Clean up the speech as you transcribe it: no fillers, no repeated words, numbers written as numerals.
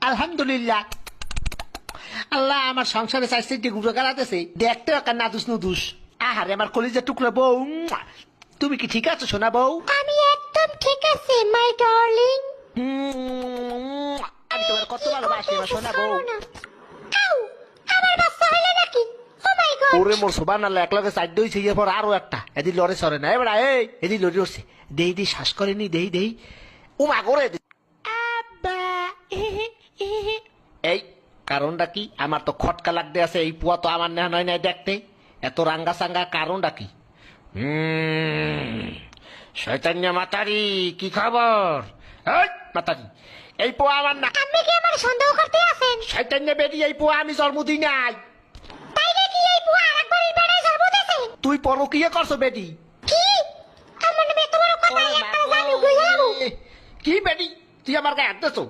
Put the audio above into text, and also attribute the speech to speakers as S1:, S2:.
S1: আলহামদুলিল্লাহ। আল্লাহ আমার সংসারে চাইছে গুঁড়ো গালাতেছে, দেখতে একটা নাদুস নুদুস। আহারে আমার কলিজার টুকরা বউ, তুমি কি ঠিক আছো সোনা বউ?
S2: আমি একদম ঠিক আছে মাই ডার্লিং।
S1: আমি তোমার কত ভালোবাসি আমার সোনা বউ।
S2: আউ, আমার বাচ্চা হইলো নাকি? ও মাই গড।
S1: ওরে মোর সোবান আল্লাহ একলগে সাইড হইছে, ইয়ে পর আরো একটা এদি লড়ে সরে না এবার এদি লড়ে উঠছে, দেই দেই শ্বাস করেনি, দেই দেই ও মা করে
S2: আব্বা
S1: এই কারণটা কি? আমার তো খটকা লাগতে আছে, এই পুয়া তো আমার নেওয়া নয় নাই দেখতে, এত রাঙ্গা সাঙ্গা কারণটা কি? শয়তান্যা মাতারি, কি খবর? এই মাতারি, এই পোয়া আমার না।
S2: আপনি কি আমার সন্দেহ করতে আছেন?
S1: শয়তান্যা বেটি, এই পোয়া আমি জন্ম দিই নাই।
S2: তাই নাকি এই বুয়া আরেকবার এই বেড়ায় জন্ম দিয়েছে?
S1: তুই পরকিয়া করছো বেটি?
S2: কি? আমার নামে তোমার কথা একটা জানি গইয়া যাবো।
S1: কি বেটি, তুই আমার গায়ে হাত দিছো?